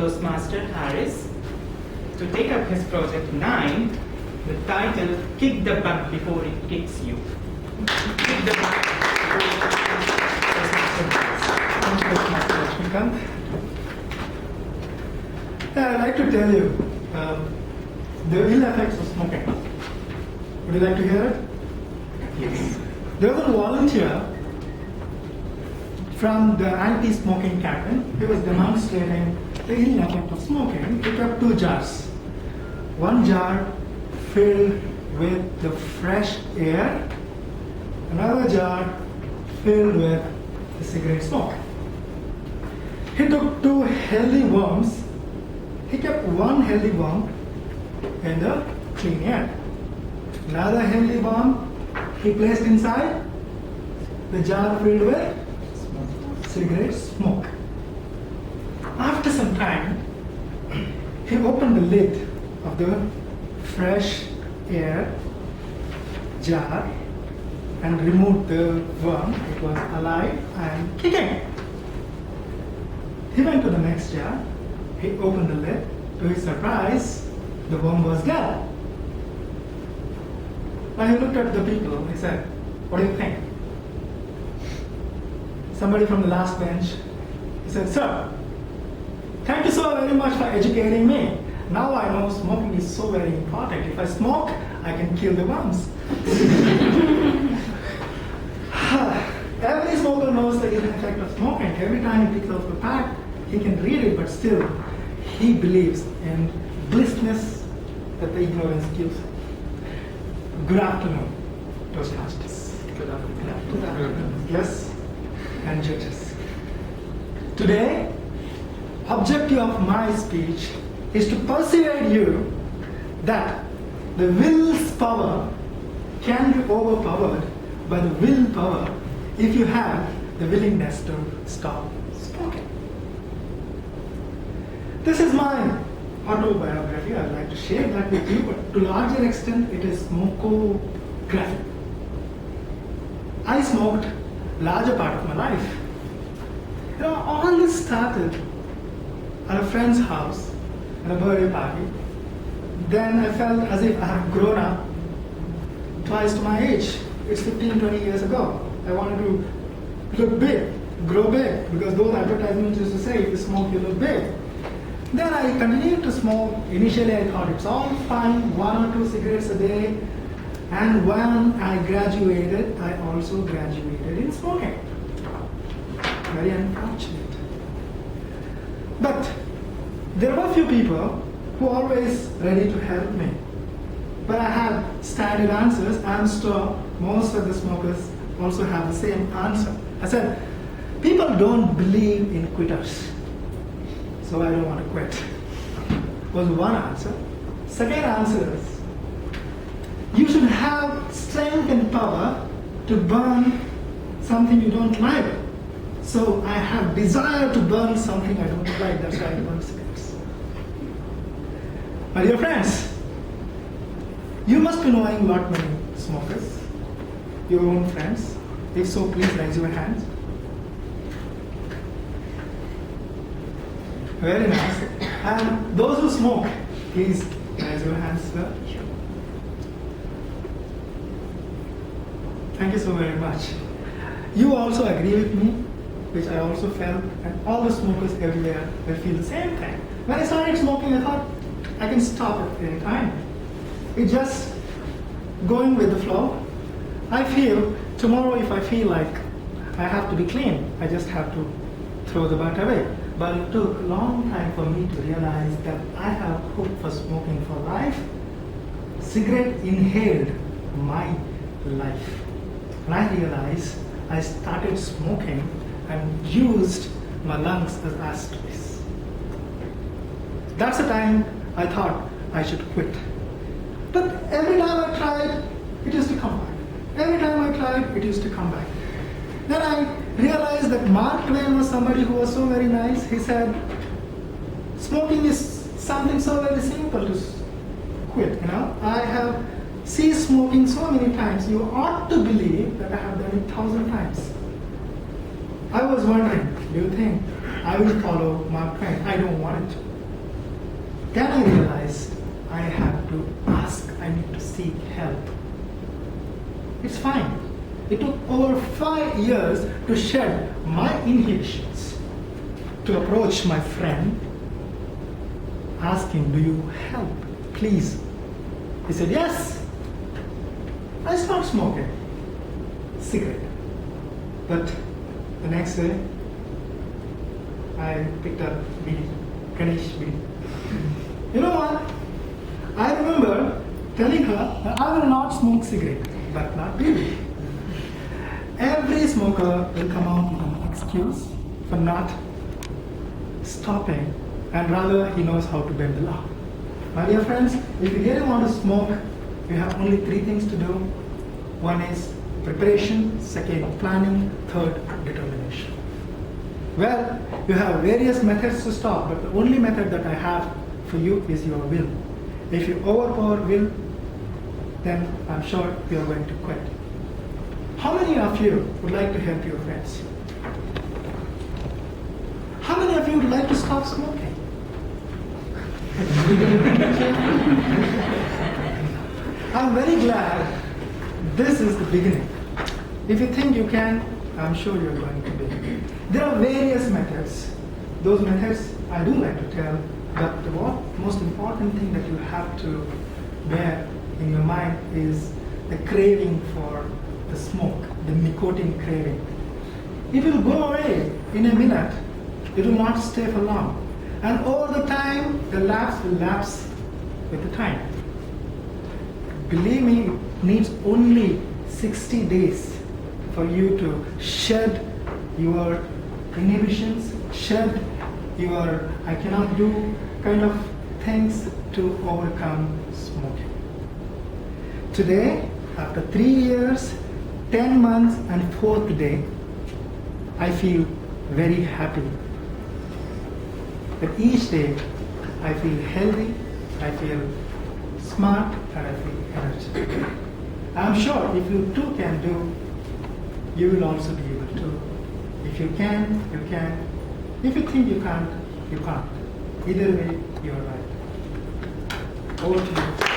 Toastmaster Harris to take up his project 9, the title Kick the Bug Before It Kicks You. Kick the bug before it kicks you. I'd like to tell you the ill effects of smoking. Would you like to hear it? Yes. There was a volunteer from the anti-smoking campaign. He was demonstrating the ill effect of smoking. He took 2 jars. One jar filled with the fresh air, another jar filled with the cigarette smoke. He took 2 healthy worms. He kept one healthy worm in the clean air. Another healthy worm he placed inside the jar filled with cigarette smoke. After some time, he opened the lid of the fresh air jar and removed the worm. It was alive and kicking. He went to the next jar. He opened the lid. To his surprise, the worm was dead. Now he looked at the people. He said, "What do you think?" Somebody from the last bench, he said, "Sir, thank you so very much for educating me. Now I know smoking is so very important. If I smoke, I can kill the worms." Every smoker knows the ill effect of smoking. Every time he picks up a pack, he can read it, but still, he believes in blissness that the ignorance gives. Good afternoon, Toastmasters. Good afternoon. Good afternoon. Yes, and judges. Today, objective of my speech is to persuade you that the will's power can be overpowered by the willpower if you have the willingness to stop smoking. This is my autobiography. I'd like to share that with you, but to a larger extent, it is smokographic. I smoked larger part of my life. All this started at a friend's house at a birthday party. Then I felt as if I have grown up twice to my age. It's 15, 20 years ago. I wanted to look big, grow big, because those advertisements used to say, if you smoke, you look big. Then I continued to smoke. Initially, I thought it's all fine, 1 or 2 cigarettes a day. And when I graduated, I also graduated in smoking. Very unfortunate. But there were a few people who were always ready to help me. But I had standard answers. I'm sure most of the smokers also have the same answer. I said, people don't believe in quitters, so I don't want to quit. Was one answer. Second answer is, you should have strength and power to burn something you don't like. So I have desire to burn something I don't like. That's why I burn cigarettes. My dear friends, you must be knowing a lot many smokers, your own friends. If so, please raise your hands. Very nice. And those who smoke, please raise your hands as well. Thank you so very much. You also agree with me, which I also felt, and all the smokers everywhere will feel the same thing. When I started smoking, I thought I can stop at any time. It's just going with the flow. I feel tomorrow if I feel like I have to be clean, I just have to throw the butt away. But it took a long time for me to realize that I have hoped for smoking for life. Cigarette inhaled my life. When I realized, I started smoking and used my lungs as ashtrays. That's the time I thought I should quit. But every time I tried, it used to come back. Every time I tried, it used to come back. Then I realized that Mark Twain was somebody who was so very nice. He said, smoking is something so very simple to quit. I have ceased smoking so many times. You ought to believe that I have done it 1,000 times. I was wondering, do you think I will follow Mark Twain? I don't want it to. Then I realized I have to ask, I need to seek help. It's fine. It took over 5 years to shed my inhibitions, to approach my friend, asking, do you help, please? He said, yes. I stopped smoking cigarette. But the next day, I picked up weed, Ganesh weed. You know what? I remember telling her that I will not smoke cigarette, but not weed. Every smoker will come out with an excuse for not stopping, and rather he knows how to bend the law. My dear friends, if you really want to smoke, you have only 3 things to do. One is preparation, second planning, third determination. Well, you have various methods to stop, but the only method that I have for you is your will. If you overpower will, then I'm sure you are going to quit. How many of you would like to help your friends? How many of you would like to stop smoking? I'm very glad this is the beginning. If you think you can, I'm sure you're going to be. There are various methods. Those methods I do like to tell, but the most important thing that you have to bear in your mind is the craving for the smoke, the nicotine craving. It will go away in a minute. It will not stay for long. And over the time, the lapse will lapse with the time. Believe me, it needs only 60 days for you to shed your inhibitions, shed your I cannot do kind of things to overcome smoking. Today, after 3 years, 10 months and 4th day, I feel very happy. But each day, I feel healthy, I feel smart, and I feel energetic. I'm sure if you too can do, you will also be able to. If you can, you can. If you think you can't, you can't. Either way, you're right. Over to you.